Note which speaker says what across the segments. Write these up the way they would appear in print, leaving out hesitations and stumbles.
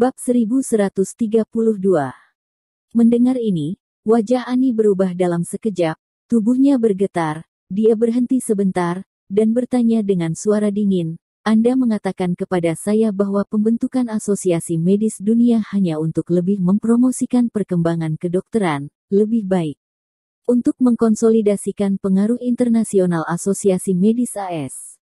Speaker 1: Bab 1132. Mendengar ini, wajah Ani berubah dalam sekejap, tubuhnya bergetar, dia berhenti sebentar, dan bertanya dengan suara dingin, "Anda mengatakan kepada saya bahwa pembentukan Asosiasi Medis Dunia hanya untuk lebih mempromosikan perkembangan kedokteran, lebih baik untuk mengkonsolidasikan pengaruh internasional Asosiasi Medis AS.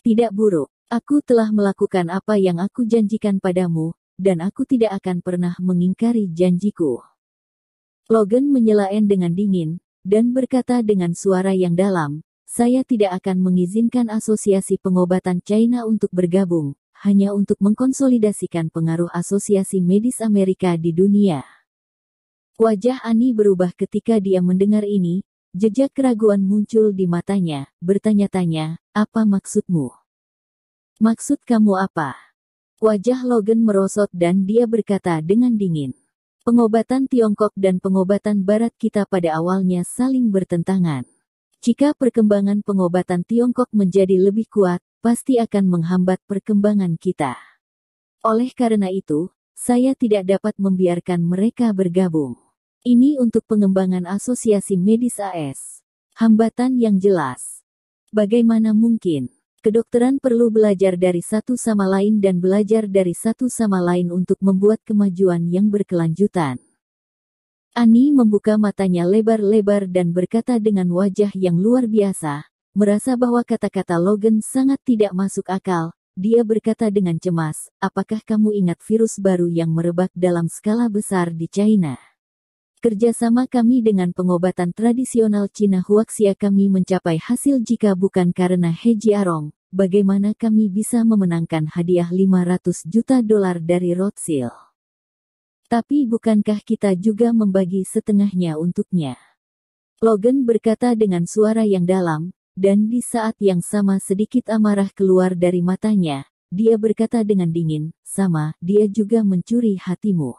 Speaker 1: Tidak buruk, aku telah melakukan apa yang aku janjikan padamu, dan aku tidak akan pernah mengingkari janjiku." Logan menyela Anne dengan dingin, dan berkata dengan suara yang dalam, "Saya tidak akan mengizinkan Asosiasi Pengobatan China untuk bergabung, hanya untuk mengkonsolidasikan pengaruh Asosiasi Medis Amerika di dunia." Wajah Ani berubah ketika dia mendengar ini, jejak keraguan muncul di matanya, bertanya-tanya, "Apa maksudmu? Maksud kamu apa?" Wajah Logan merosot dan dia berkata dengan dingin, "Pengobatan Tiongkok dan pengobatan Barat kita pada awalnya saling bertentangan. Jika perkembangan pengobatan Tiongkok menjadi lebih kuat, pasti akan menghambat perkembangan kita. Oleh karena itu, saya tidak dapat membiarkan mereka bergabung. Ini untuk pengembangan Asosiasi Medis AS. Hambatan yang jelas. Bagaimana mungkin? Kedokteran perlu belajar dari satu sama lain dan belajar dari satu sama lain untuk membuat kemajuan yang berkelanjutan." Ani membuka matanya lebar-lebar dan berkata dengan wajah yang luar biasa, merasa bahwa kata-kata Logan sangat tidak masuk akal. Dia berkata dengan cemas, "Apakah kamu ingat virus baru yang merebak dalam skala besar di China? Kerjasama kami dengan pengobatan tradisional Cina Huaxia kami mencapai hasil jika bukan karena He Jiarong, bagaimana kami bisa memenangkan hadiah $500 juta dari Rothschild? Tapi bukankah kita juga membagi setengahnya untuknya?" Logan berkata dengan suara yang dalam, dan di saat yang sama sedikit amarah keluar dari matanya. Dia berkata dengan dingin, "Sama, dia juga mencuri hatimu.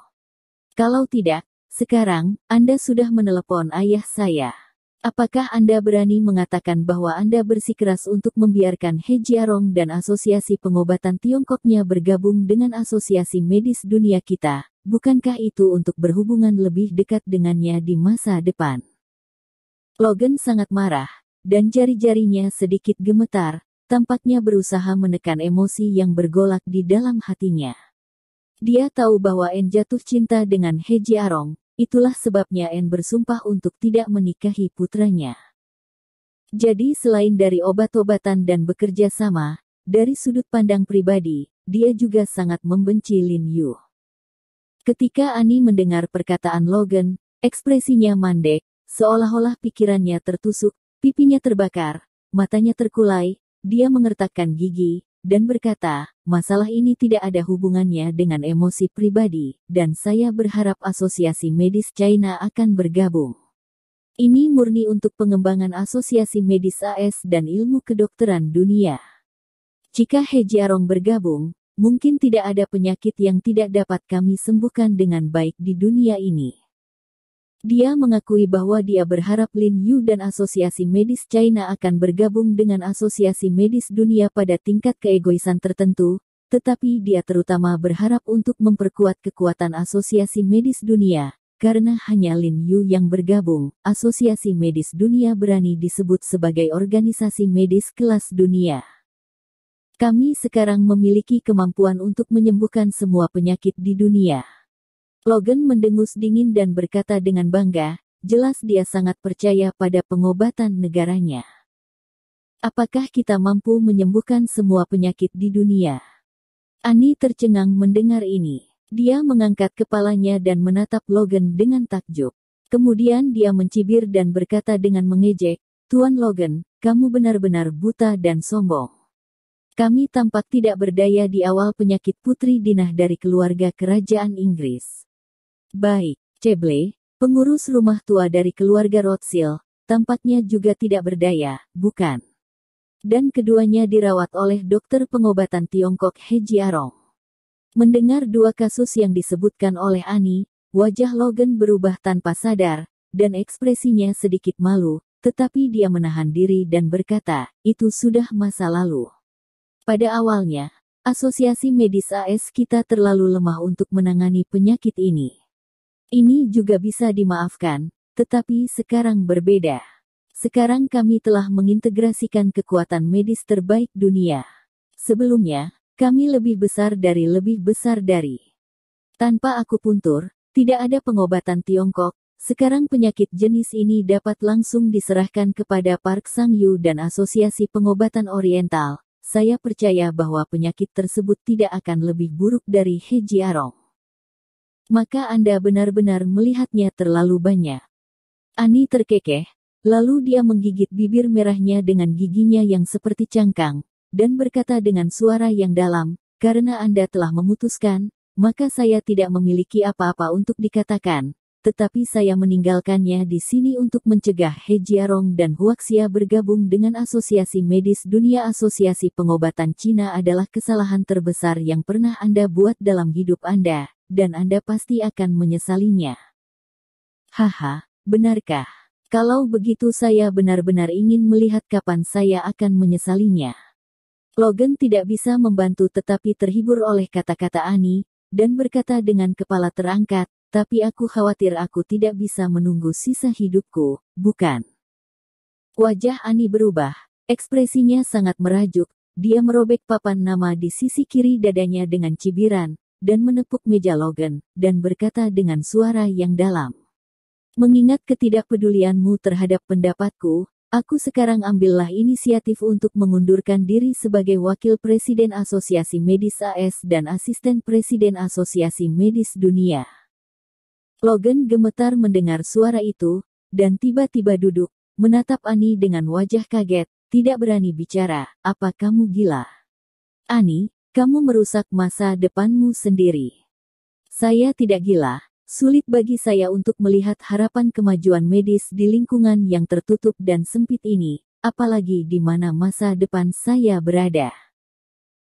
Speaker 1: Kalau tidak, sekarang, Anda sudah menelepon ayah saya. Apakah Anda berani mengatakan bahwa Anda bersikeras untuk membiarkan He Jiarong dan Asosiasi Pengobatan Tiongkoknya bergabung dengan Asosiasi Medis Dunia kita? Bukankah itu untuk berhubungan lebih dekat dengannya di masa depan?" Logan sangat marah, dan jari-jarinya sedikit gemetar, tampaknya berusaha menekan emosi yang bergolak di dalam hatinya. Dia tahu bahwa Anne jatuh cinta dengan He Jiarong. Itulah sebabnya Anne bersumpah untuk tidak menikahi putranya. Jadi selain dari obat-obatan dan bekerja sama, dari sudut pandang pribadi, dia juga sangat membenci Lin Yu. Ketika Ani mendengar perkataan Logan, ekspresinya mandek, seolah-olah pikirannya tertusuk, pipinya terbakar, matanya terkulai, dia mengertakkan gigi, dan berkata, "Masalah ini tidak ada hubungannya dengan emosi pribadi, dan saya berharap Asosiasi Medis China akan bergabung. Ini murni untuk pengembangan Asosiasi Medis AS dan ilmu kedokteran dunia. Jika He Jiarong bergabung, mungkin tidak ada penyakit yang tidak dapat kami sembuhkan dengan baik di dunia ini." Dia mengakui bahwa dia berharap Lin Yu dan Asosiasi Medis China akan bergabung dengan Asosiasi Medis Dunia pada tingkat keegoisan tertentu, tetapi dia terutama berharap untuk memperkuat kekuatan Asosiasi Medis Dunia, karena hanya Lin Yu yang bergabung, Asosiasi Medis Dunia berani disebut sebagai organisasi medis kelas dunia. "Kami sekarang memiliki kemampuan untuk menyembuhkan semua penyakit di dunia." Logan mendengus dingin dan berkata dengan bangga, jelas dia sangat percaya pada pengobatan negaranya. "Apakah kita mampu menyembuhkan semua penyakit di dunia?" Ani tercengang mendengar ini. Dia mengangkat kepalanya dan menatap Logan dengan takjub. Kemudian dia mencibir dan berkata dengan mengejek, "Tuan Logan, kamu benar-benar buta dan sombong. Kami tampak tidak berdaya di awal penyakit putri Dinah dari keluarga kerajaan Inggris. Baik, Ceble, pengurus rumah tua dari keluarga Rothschild, tampaknya juga tidak berdaya, bukan? Dan keduanya dirawat oleh dokter pengobatan Tiongkok He Jiarong." Mendengar dua kasus yang disebutkan oleh Ani, wajah Logan berubah tanpa sadar, dan ekspresinya sedikit malu, tetapi dia menahan diri dan berkata, "Itu sudah masa lalu. Pada awalnya, Asosiasi Medis AS kita terlalu lemah untuk menangani penyakit ini. Ini juga bisa dimaafkan, tetapi sekarang berbeda. Sekarang kami telah mengintegrasikan kekuatan medis terbaik dunia. Sebelumnya, kami lebih besar dari. Tanpa akupuntur, tidak ada pengobatan Tiongkok. Sekarang penyakit jenis ini dapat langsung diserahkan kepada Park Sang-yu dan Asosiasi Pengobatan Oriental. Saya percaya bahwa penyakit tersebut tidak akan lebih buruk dari He Jiarong. Maka Anda benar-benar melihatnya terlalu banyak. Ani terkekeh, lalu dia menggigit bibir merahnya dengan giginya yang seperti cangkang, dan berkata dengan suara yang dalam, karena Anda telah memutuskan, maka saya tidak memiliki apa-apa untuk dikatakan. Tetapi saya meninggalkannya di sini untuk mencegah He Jiarong dan Huaxia bergabung dengan Asosiasi Medis Dunia. Asosiasi Pengobatan Cina adalah kesalahan terbesar yang pernah Anda buat dalam hidup Anda, dan Anda pasti akan menyesalinya. Haha, benarkah? Kalau begitu saya benar-benar ingin melihat kapan saya akan menyesalinya. Logan tidak bisa membantu tetapi terhibur oleh kata-kata Ani, dan berkata dengan kepala terangkat, tapi aku khawatir aku tidak bisa menunggu sisa hidupku, bukan? Wajah Ani berubah, ekspresinya sangat merajuk, dia merobek papan nama di sisi kiri dadanya dengan cibiran, dan menepuk meja Logan, dan berkata dengan suara yang dalam. Mengingat ketidakpedulianmu terhadap pendapatku, aku sekarang ambillah inisiatif untuk mengundurkan diri sebagai Wakil Presiden Asosiasi Medis AS dan Asisten Presiden Asosiasi Medis Dunia. Logan gemetar mendengar suara itu, dan tiba-tiba duduk, menatap Ani dengan wajah kaget, tidak berani bicara. Apa kamu gila? Ani, kamu merusak masa depanmu sendiri. Saya tidak gila, sulit bagi saya untuk melihat harapan kemajuan medis di lingkungan yang tertutup dan sempit ini, apalagi di mana masa depan saya berada.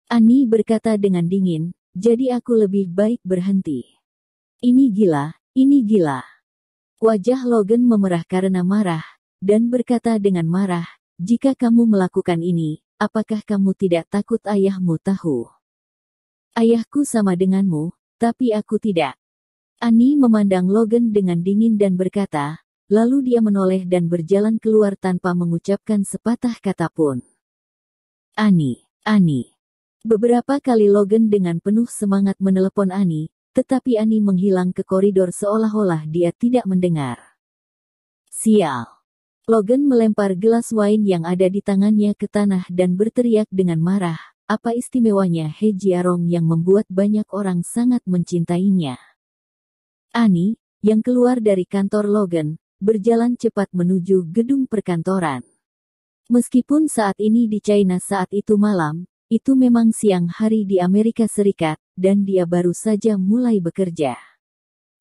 Speaker 1: Ani berkata dengan dingin, jadi aku lebih baik berhenti. Ini gila. Ini gila. Wajah Logan memerah karena marah, dan berkata dengan marah, jika kamu melakukan ini, apakah kamu tidak takut ayahmu tahu? Ayahku sama denganmu, tapi aku tidak. Ani memandang Logan dengan dingin dan berkata, lalu dia menoleh dan berjalan keluar tanpa mengucapkan sepatah kata pun. Ani. Beberapa kali Logan dengan penuh semangat menelepon Ani, tetapi Ani menghilang ke koridor seolah-olah dia tidak mendengar. Sial. Logan melempar gelas wine yang ada di tangannya ke tanah dan berteriak dengan marah, apa istimewanya He Jiarong yang membuat banyak orang sangat mencintainya. Ani, yang keluar dari kantor Logan, berjalan cepat menuju gedung perkantoran. Meskipun saat ini di China saat itu malam, itu memang siang hari di Amerika Serikat, dan dia baru saja mulai bekerja.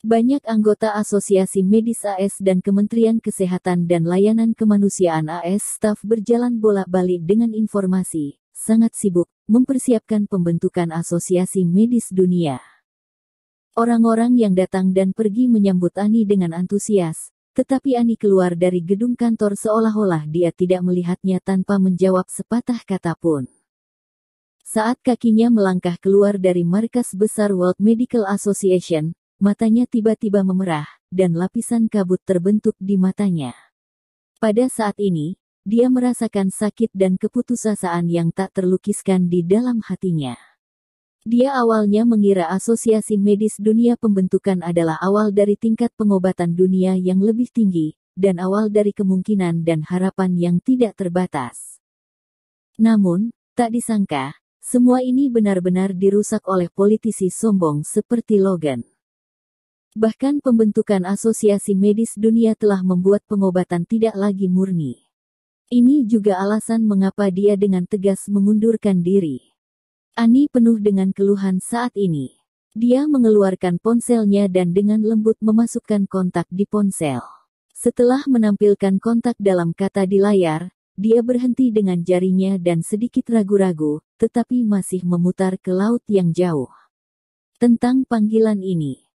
Speaker 1: Banyak anggota Asosiasi Medis AS dan Kementerian Kesehatan dan Layanan Kemanusiaan AS staf berjalan bolak-balik dengan informasi, sangat sibuk, mempersiapkan pembentukan Asosiasi Medis Dunia. Orang-orang yang datang dan pergi menyambut Ani dengan antusias, tetapi Ani keluar dari gedung kantor seolah-olah dia tidak melihatnya tanpa menjawab sepatah kata pun. Saat kakinya melangkah keluar dari markas besar World Medical Association, matanya tiba-tiba memerah, dan lapisan kabut terbentuk di matanya. Pada saat ini, dia merasakan sakit dan keputusasaan yang tak terlukiskan di dalam hatinya. Dia awalnya mengira Asosiasi Medis Dunia pembentukan adalah awal dari tingkat pengobatan dunia yang lebih tinggi, dan awal dari kemungkinan dan harapan yang tidak terbatas. Namun, tak disangka, semua ini benar-benar dirusak oleh politisi sombong seperti Logan. Bahkan pembentukan Asosiasi Medis Dunia telah membuat pengobatan tidak lagi murni. Ini juga alasan mengapa dia dengan tegas mengundurkan diri. Ani penuh dengan keluhan saat ini. Dia mengeluarkan ponselnya dan dengan lembut memasukkan kontak di ponsel. Setelah menampilkan kontak dalam kata di layar, dia berhenti dengan jarinya dan sedikit ragu-ragu, tetapi masih memutar ke laut yang jauh. Tentang panggilan ini.